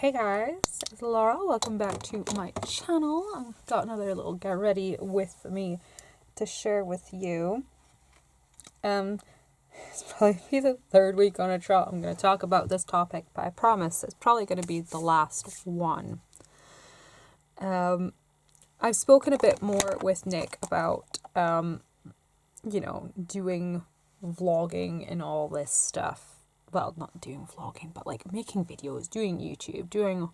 Hey guys, it's Laura. Welcome back to my channel. I've got another little get ready with me to share with you. It's probably the third week on a trot I'm going to talk about this topic, but I promise it's probably going to be the last one. I've spoken a bit more with Nick about, doing vlogging and all this stuff. Well, not doing vlogging, but like making videos, doing YouTube, doing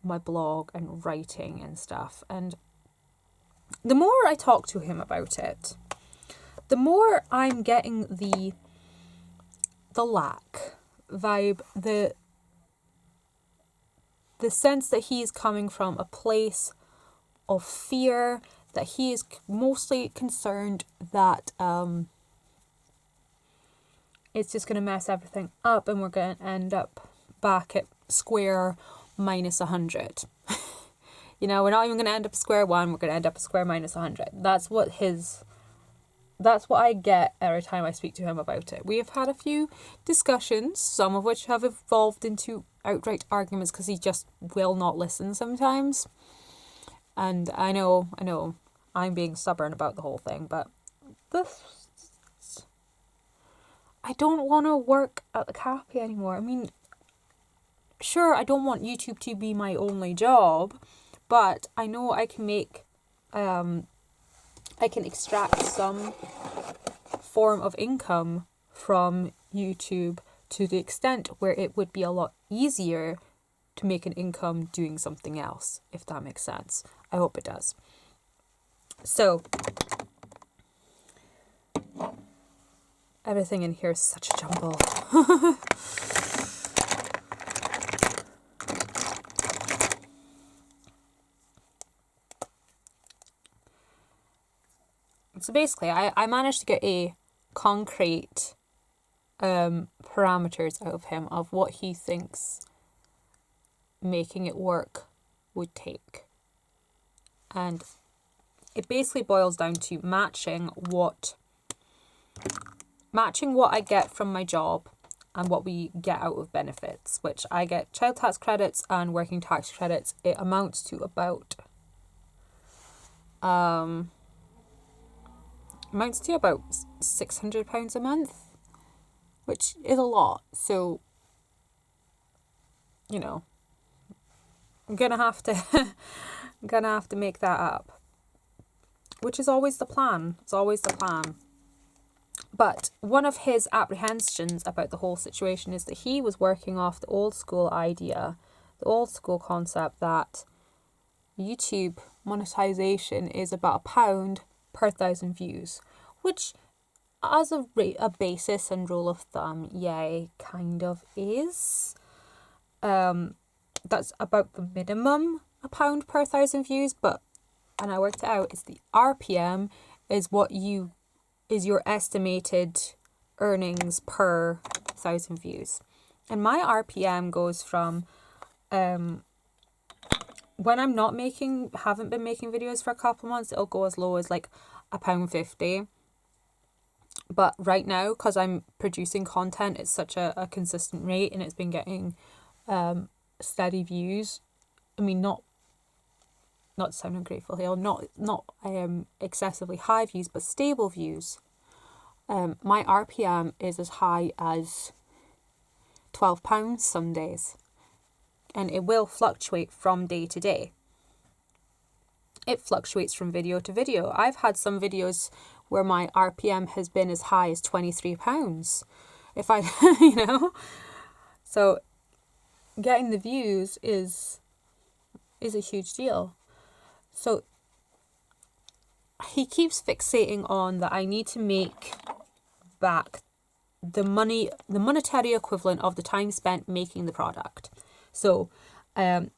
my blog and writing and stuff. And the more I talk to him about it, the more I'm getting the lack vibe, the sense that he is coming from a place of fear, that he is mostly concerned that it's just going to mess everything up and we're going to end up back at square minus 100. We're not even going to end up at square one, we're going to end up at square minus 100. That's what I get every time I speak to him about it. We have had a few discussions, some of which have evolved into outright arguments because he just will not listen sometimes. And I know I'm being stubborn about the whole thing, but I don't want to work at the cafe anymore. I mean, sure, I don't want YouTube to be my only job, but I know I can I can extract some form of income from YouTube to the extent where it would be a lot easier to make an income doing something else, if that makes sense. I hope it does. So, everything in here is such a jumble. So basically, I managed to get a concrete parameters out of him of what he thinks making it work would take. And it basically boils down to matching what I get from my job and what we get out of benefits, which I get child tax credits and working tax credits. It amounts to about £600 a month, which is a lot. So, I'm gonna have to make that up, which is always the plan. It's always the plan. But one of his apprehensions about the whole situation is that he was working off the old school idea, the old school concept that YouTube monetization is about £1 per 1,000 views, which as a basis and rule of thumb, yeah, kind of is. That's about the minimum, £1 per 1,000 views, and I worked it out, it's the RPM is your estimated earnings per 1,000 views. And my RPM goes from when I'm haven't been making videos for a couple of months, it'll go as low as like £1.50. But right now, because I'm producing content, it's such a consistent rate and it's been getting steady views. I mean, not to sound ungrateful here, not excessively high views, but stable views. My RPM is as high as £12 some days, and it will fluctuate from day to day. It fluctuates from video to video. I've had some videos where my RPM has been as high as £23. If I, so getting the views is a huge deal. So he keeps fixating on that I need to make back the monetary equivalent of the time spent making the product. So I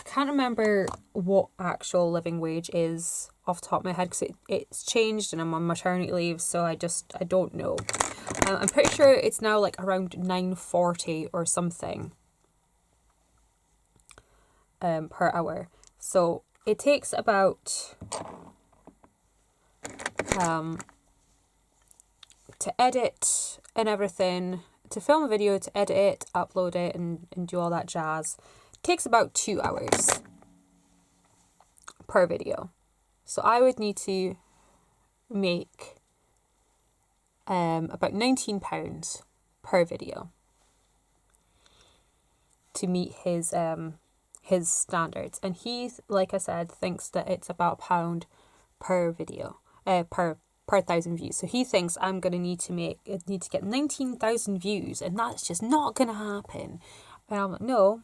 can't remember what actual living wage is off the top of my head because it's changed and I'm on maternity leave, so I don't know. I'm pretty sure it's now like around $9.40 or something per hour. So it takes about to edit and everything, to film a video, to edit it, upload it and do all that jazz, takes about 2 hours per video. So I would need to make about £19 per video to meet his standards. And he, like I said, thinks that it's about £1 per video, per 1,000 views. So he thinks I'm gonna need to get 19,000 views, and that's just not gonna happen. And I'm like, no,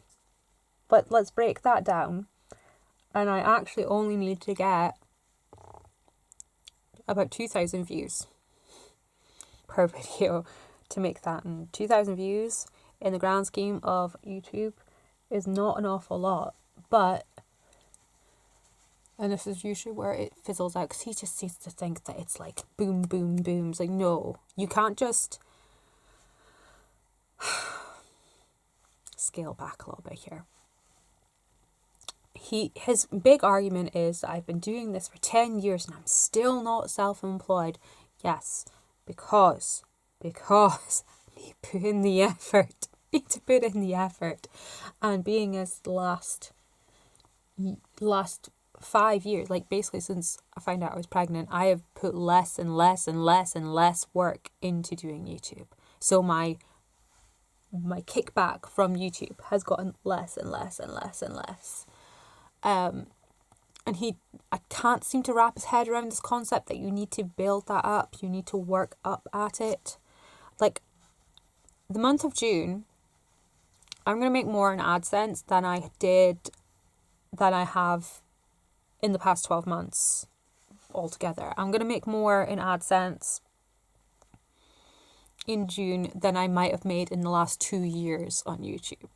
but let's break that down. And I actually only need to get about 2,000 views per video to make that. And 2,000 views in the grand scheme of YouTube is not an awful lot. But, and this is usually where it fizzles out, because he just seems to think that it's like boom, boom, boom. It's like, no, you can't just scale back a little bit here. His big argument is that I've been doing this for 10 years and I'm still not self-employed. Yes, because I need to put in the effort. And being as the last 5 years, like basically since I found out I was pregnant, I have put less and less and less and less work into doing YouTube. So my kickback from YouTube has gotten less and less and less and less. And I can't seem to wrap his head around this concept that you need to build that up. You need to work up at it. Like, the month of June, I'm going to make more in AdSense than I have in the past 12 months altogether. I'm going to make more in AdSense in June than I might have made in the last 2 years on YouTube,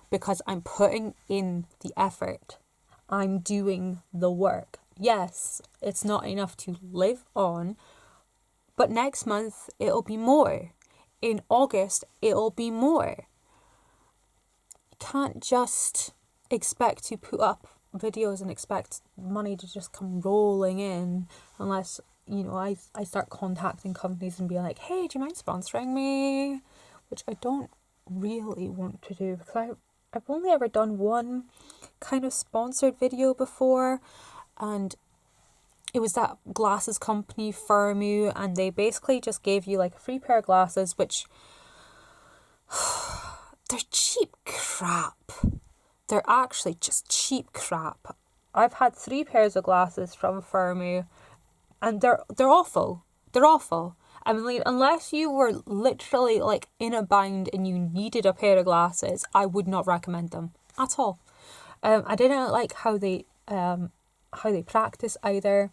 because I'm putting in the effort. I'm doing the work. Yes, it's not enough to live on, but next month it'll be more. In August, it'll be more. You can't just expect to put up videos and expect money to just come rolling in unless, I start contacting companies and be like, hey, do you mind sponsoring me? Which I don't really want to do, because I've only ever done one kind of sponsored video before, and it was that glasses company, Firmu, and they basically just gave you like a free pair of glasses, which they're cheap crap. They're actually just cheap crap. I've had 3 pairs of glasses from Firmu, and they're awful. They're awful. I mean, unless you were literally like in a bind and you needed a pair of glasses, I would not recommend them at all. I didn't like how they practice either.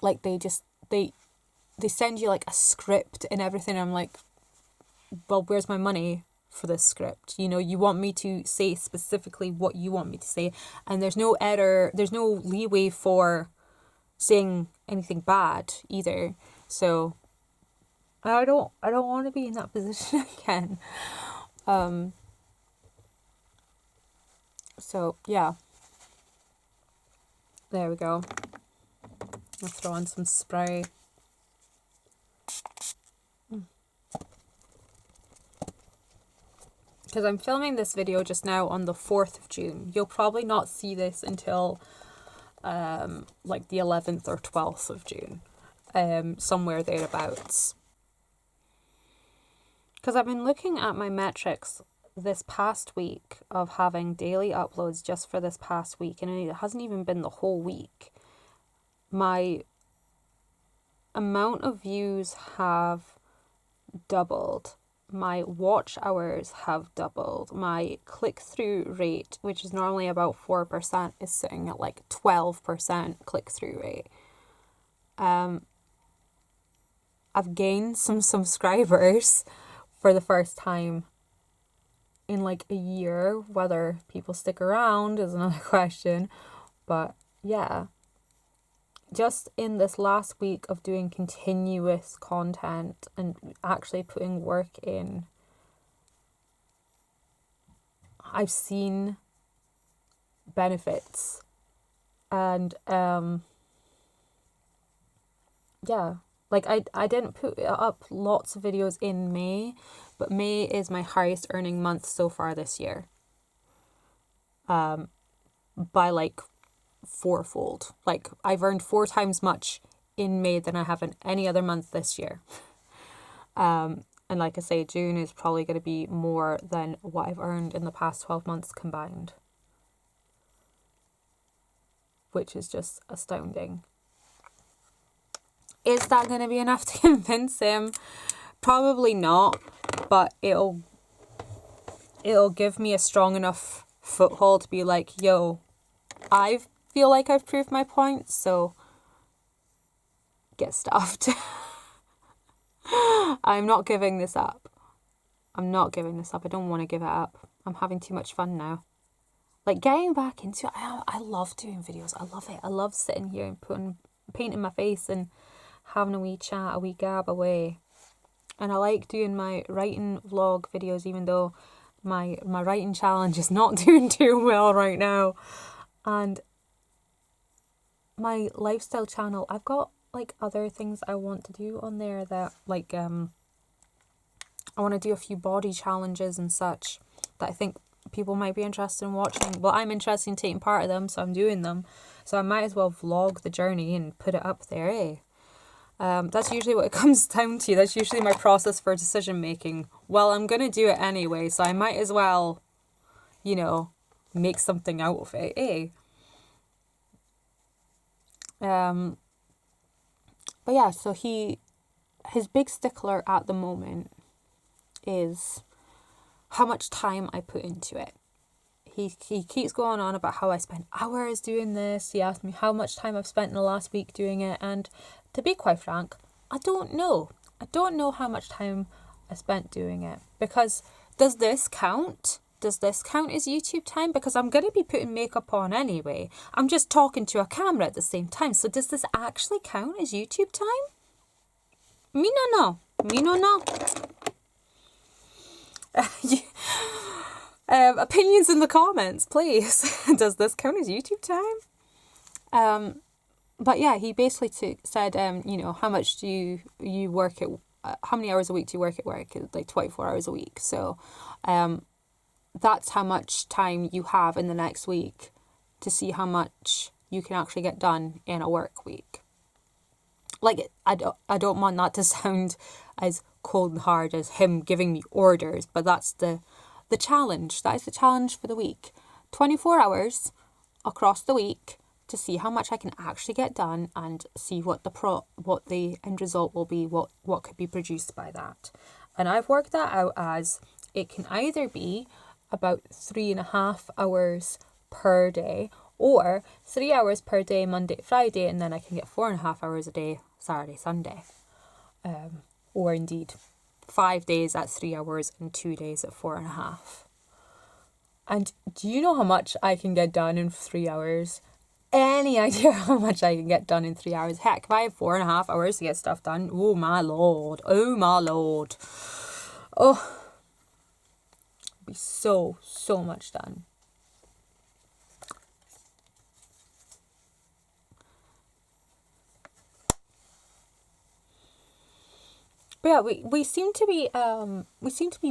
Like they send you like a script and everything. I'm like, well, where's my money for this script? You want me to say specifically what you want me to say, and there's no error. There's no leeway for saying anything bad either. So I don't want to be in that position again. So yeah, there we go. I'll throw on some spray. Because I'm filming this video just now on the 4th of June. You'll probably not see this until like the 11th or 12th of June, somewhere thereabouts. Because I've been looking at my metrics this past week of having daily uploads just for this past week, and it hasn't even been the whole week. My amount of views have doubled. My watch hours have doubled. My click-through rate, which is normally about 4%, is sitting at like 12% click-through rate. I've gained some subscribers for the first time in like a year. Whether people stick around is another question. But yeah, just in this last week of doing continuous content and actually putting work in, I've seen benefits. And yeah, like I didn't put up lots of videos in May, but May is my highest earning month so far this year. by like fourfold. Like I've earned 4 times much in May than I have in any other month this year. And like I say, June is probably going to be more than what I've earned in the past 12 months combined, which is just astounding. Is that going to be enough to convince him? Probably not, but it'll give me a strong enough foothold to be like, yo, I feel like I've proved my point, so get stuffed. I'm not giving this up. I don't want to give it up. I'm having too much fun now. Like getting back into it, I love doing videos. I love it. I love sitting here and painting my face and having a wee chat, a wee gab away. And I like doing my writing vlog videos, even though my writing challenge is not doing too well right now. And my lifestyle channel, I've got like other things I want to do on there that like I want to do a few body challenges and such that I think people might be interested in watching. Well, I'm interested in taking part of them, so I'm doing them. So I might as well vlog the journey and put it up there, eh? That's usually what it comes down to. That's usually my process for decision making. Well, I'm going to do it anyway, so I might as well, make something out of it, eh? But yeah, so his big stickler at the moment is how much time I put into it. He keeps going on about how I spend hours doing this. He asked me how much time I've spent in the last week doing it. And to be quite frank, I don't know. I don't know how much time I spent doing it. Because does this count? Does this count as YouTube time? Because I'm going to be putting makeup on anyway. I'm just talking to a camera at the same time. So does this actually count as YouTube time? Me no know. Me no know. Opinions in the comments, please. Does this count as YouTube time? But yeah, he basically said, how much do you work at, how many hours a week do you work at work? Like 24 hours a week. So that's how much time you have in the next week to see how much you can actually get done in a work week. Like, I don't want that to sound as cold and hard as him giving me orders, but that's the challenge. That is the challenge for the week. 24 hours across the week to see how much I can actually get done and see what the end result will be, what could be produced by that. And I've worked that out as it can either be about 3.5 hours per day, or 3 hours per day Monday to Friday, and then I can get 4.5 hours a day Saturday, Sunday. Or indeed 5 days at 3 hours and 2 days at 4.5. And do you know how much I can get done in 3 hours? Any idea how much I can get done in 3 hours? Heck, if I have 4.5 hours to get stuff done, oh my lord. Oh, be so much done. But yeah, we seem to be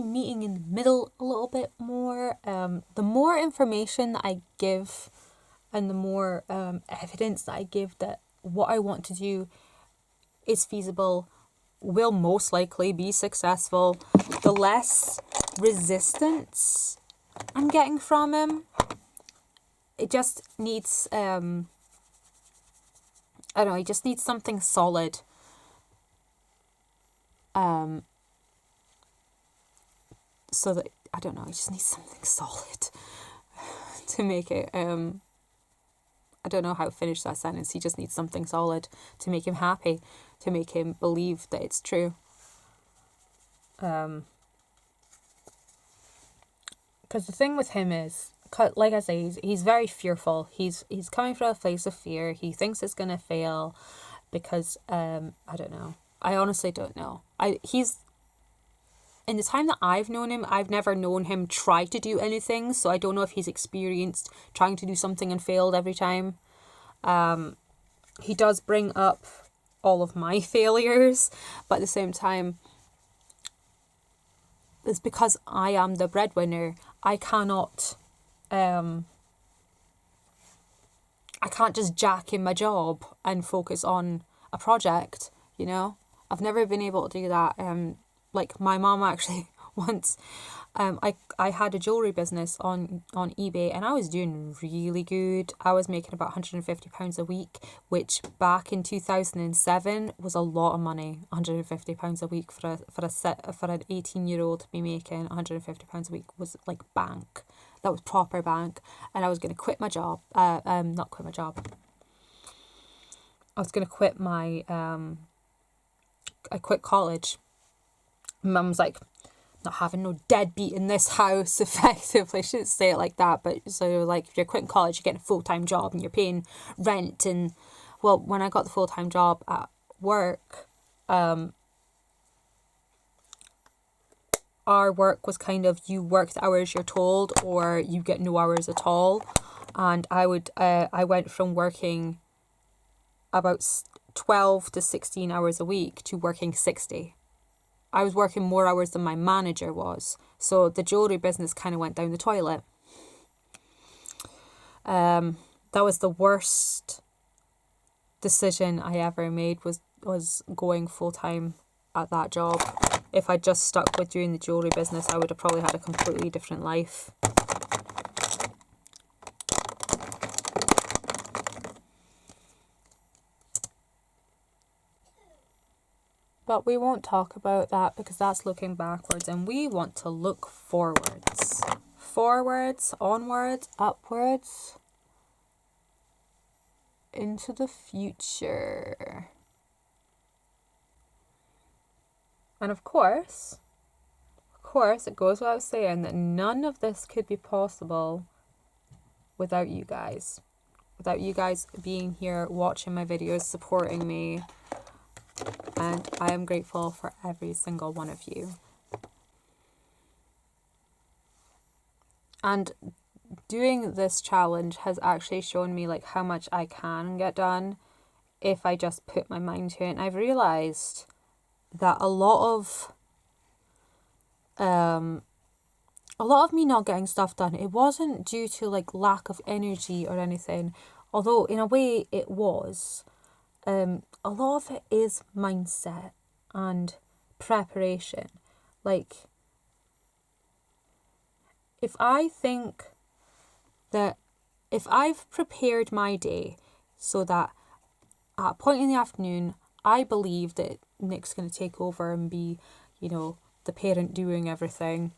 meeting in the middle a little bit more. The more information that I give and the more evidence that I give that what I want to do is feasible, will most likely be successful, the less resistance I'm getting from him. It just needs he just needs something solid. So that, I don't know, he just needs something solid to make it, I don't know how to finish that sentence. He just needs something solid to make him happy, to make him believe that it's true. Because the thing with him is, like I say, he's very fearful. He's coming from a place of fear. He thinks it's going to fail because, I don't know. I honestly don't know. In the time that I've known him, I've never known him try to do anything, so I don't know if he's experienced trying to do something and failed every time. He does bring up all of my failures, but at the same time, it's because I am the breadwinner. I cannot I can't just jack in my job and focus on a project, you know? I've never been able to do that. Like my mom actually once, I had a jewellery business on eBay, and I was doing really good. I was making about £150 a week, which back in 2007 was a lot of money. £150 a week for an 18-year-old to be making £150 a week was like bank. That was proper bank. And I was going to quit my job. Not quit my job. I was going to quit my, I quit college. Mum's like, not having no deadbeat in this house, effectively. I shouldn't say it like that, but so like if you're quitting college, you're getting a full-time job and you're paying rent. And well, when I got the full-time job at work, our work was kind of, you work the hours you're told or you get no hours at all. And I went from working about 12 to 16 hours a week to working 60. I was working more hours than my manager was. So the jewellery business kind of went down the toilet. That was the worst decision I ever made, was going full-time at that job. If I just stuck with doing the jewellery business, I would have probably had a completely different life. But we won't talk about that because that's looking backwards, and we want to look forwards. Forwards, onwards, upwards, into the future. And of course, it goes without saying that none of this could be possible without you guys. Without you guys being here, watching my videos, supporting me. And I am grateful for every single one of you. And doing this challenge has actually shown me like how much I can get done if I just put my mind to it. And I've realised that a lot of me not getting stuff done, it wasn't due to like lack of energy or anything, although in a way it was. A lot of it is mindset and preparation. Like, if I think that if I've prepared my day so that at a point in the afternoon, I believe that Nick's going to take over and be, you know, the parent doing everything,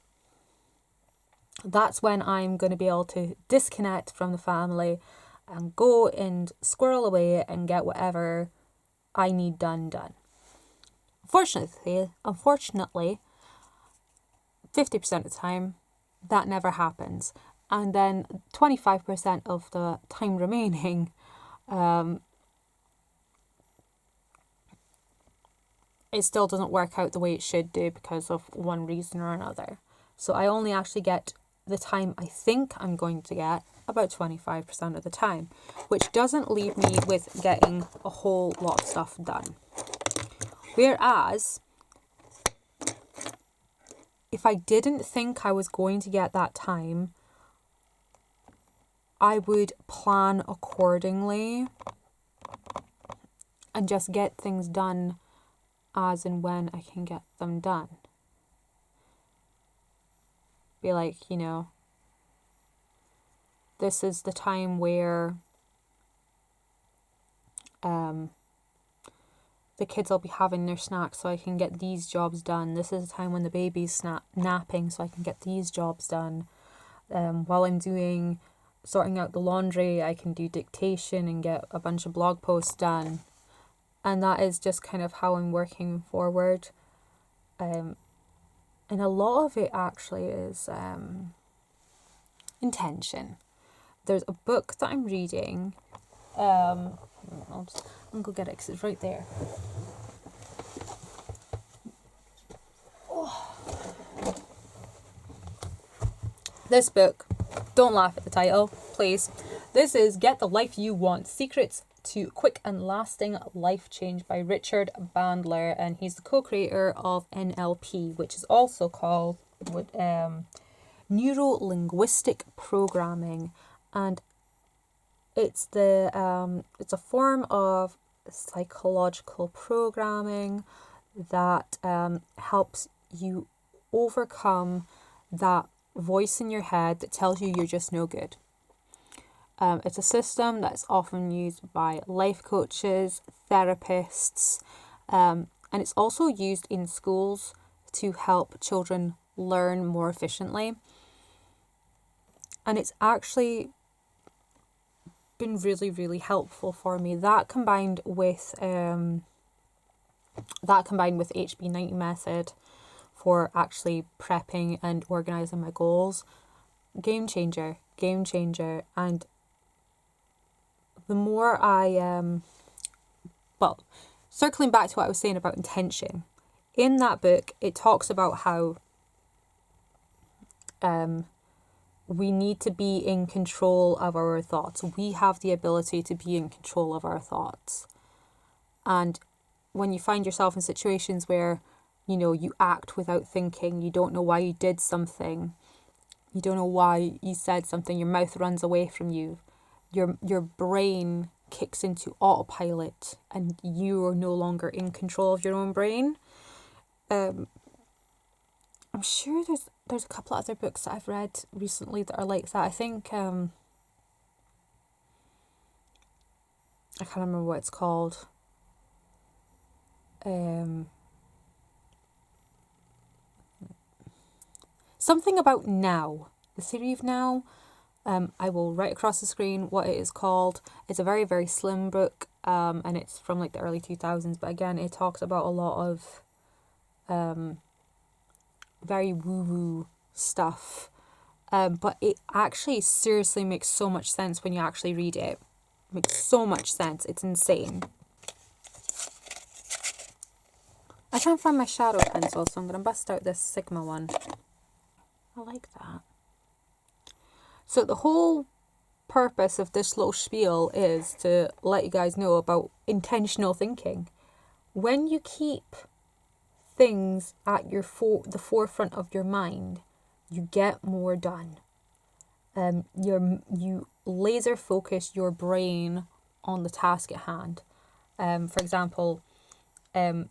that's when I'm going to be able to disconnect from the family and go and squirrel away and get whatever I need done. Unfortunately, 50% of the time, that never happens. And then 25% of the time remaining, it still doesn't work out the way it should do because of one reason or another. So I only actually get the time I think I'm going to get about 25% of the time, which doesn't leave me with getting a whole lot of stuff done. Whereas, if I didn't think I was going to get that time, I would plan accordingly and just get things done as and when I can get them done. Be like, you know, this is the time where the kids will be having their snacks so I can get these jobs done. This is the time when the baby's napping so I can get these jobs done. While I'm sorting out the laundry, I can do dictation and get a bunch of blog posts done. And that is just kind of how I'm working forward. And a lot of it actually is intention. There's a book that I'm reading. I'm go get it because it's right there. Oh. This book, don't laugh at the title, please. This is Get the Life You Want, Secrets to Quick and Lasting Life Change by Richard Bandler, and he's the co-creator of NLP, which is also called Neuro-Linguistic Programming. And it's a form of psychological programming that helps you overcome that voice in your head that tells you you're just no good. It's a system that's often used by life coaches, therapists, and it's also used in schools to help children learn more efficiently. And it's actually been really, really helpful for me. That combined with HB90 method for actually prepping and organizing my goals, game changer. And the more I circling back to what I was saying about intention, in that book it talks about how we need to be in control of our thoughts. We have the ability to be in control of our thoughts. And when you find yourself in situations where, you act without thinking, you don't know why you did something, you don't know why you said something, your mouth runs away from you, your brain kicks into autopilot and you are no longer in control of your own brain. I'm sure there's a couple of other books that I've read recently that are like that. I think I can't remember what it's called. Something about now. The theory of now. I will write across the screen what it is called. It's a very, very slim book, and it's from like the early 2000s. But again, it talks about a lot of very woo-woo stuff. But it actually seriously makes so much sense when you actually read it. It makes so much sense. It's insane. I can't find my shadow pencil, so I'm going to bust out this Sigma one. I like that. So the whole purpose of this little spiel is to let you guys know about intentional thinking. When you keep things at the forefront of your mind, you get more done. You laser focus your brain on the task at hand. For example, the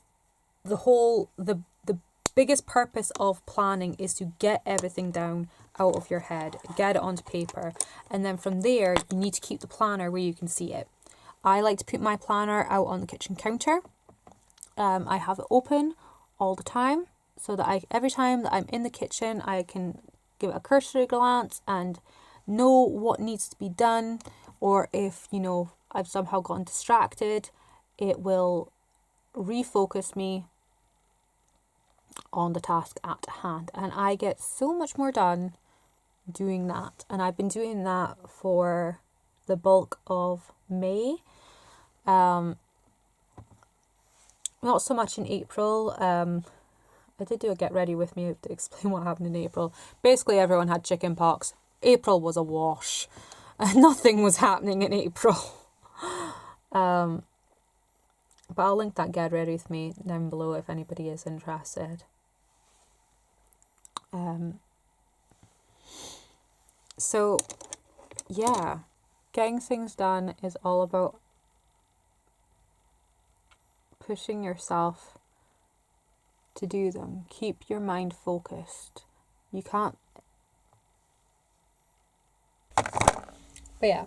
biggest purpose of planning is to get everything down out of your head, get it onto paper, and then from there you need to keep the planner where you can see it. I like to put my planner out on the kitchen counter. I have it open all the time so that every time that I'm in the kitchen I can give it a cursory glance and know what needs to be done, or if I've somehow gotten distracted, it will refocus me on the task at hand, and I get so much more done doing that. And I've been doing that for the bulk of May. Not so much in April. I did do a get ready with me to explain what happened in April. Basically everyone had chicken pox. April was a wash. Nothing was happening in April. But I'll link that get ready with me down below if anybody is interested. So yeah, getting things done is all about pushing yourself to do them. Keep your mind focused. You can't. But yeah,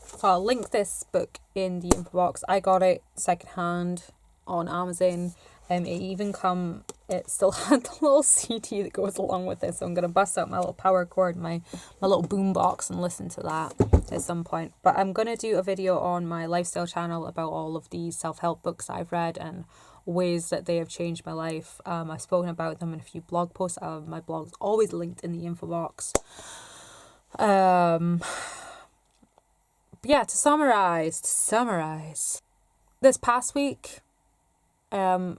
so I'll link this book in the info box. I got it secondhand on Amazon. It still had the little CD that goes along with it, so I'm going to bust out my little power cord, my little boom box, and listen to that at some point. But I'm going to do a video on my lifestyle channel about all of these self-help books that I've read and ways that they have changed my life. I've spoken about them in a few blog posts. My blog's always linked in the info box. But yeah, to summarize, this past week, end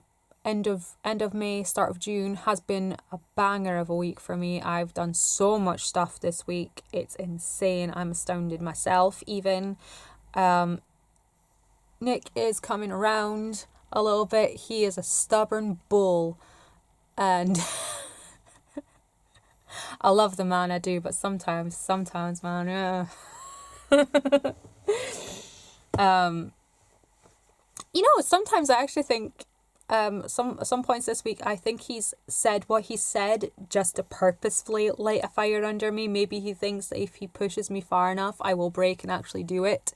of May, start of June has been a banger of a week for me. I've done so much stuff this week. It's insane. I'm astounded myself even. Nick is coming around a little bit. He is a stubborn bull, and I love the man, I do, but sometimes man, You know, sometimes I actually think some points this week, I think he's said what he said just to purposefully light a fire under me. Maybe he thinks that if he pushes me far enough, I will break and actually do it.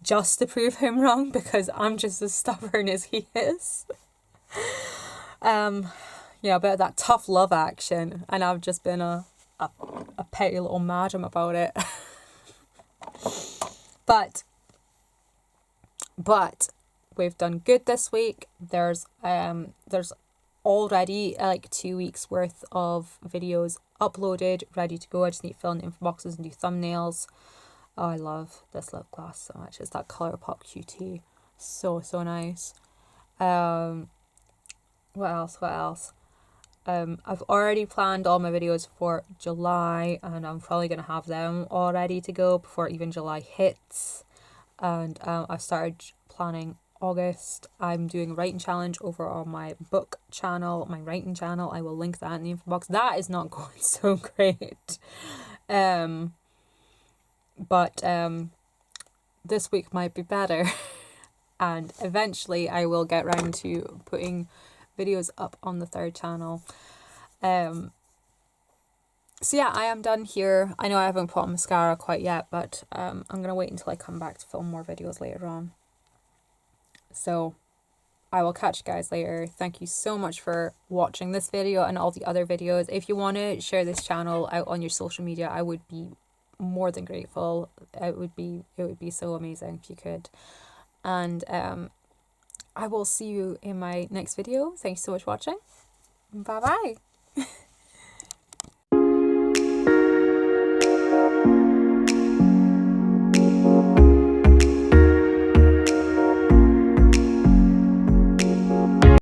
Just to prove him wrong, because I'm just as stubborn as he is. Yeah, a bit of that tough love action, and I've just been a petty little madam about it. But we've done good this week. There's already like 2 weeks worth of videos uploaded, ready to go. I just need to fill in the info boxes and do thumbnails. Oh, I love this lip gloss so much. It's that Colourpop QT. So nice. What else? I've already planned all my videos for July, and I'm probably going to have them all ready to go before even July hits. And I've started planning August. I'm doing a writing challenge over on my book channel, my writing channel. I will link that in the info box. That is not going so great. But this week might be better. And eventually I will get round to putting videos up on the third channel. So yeah, I am done here. I know I haven't put on mascara quite yet, but I'm going to wait until I come back to film more videos later on. So I will catch you guys later. Thank you so much for watching this video and all the other videos. If you want to share this channel out on your social media, I would be more than grateful. It would be so amazing if you could. And I will see you in my next video. Thanks so much for watching. Bye bye.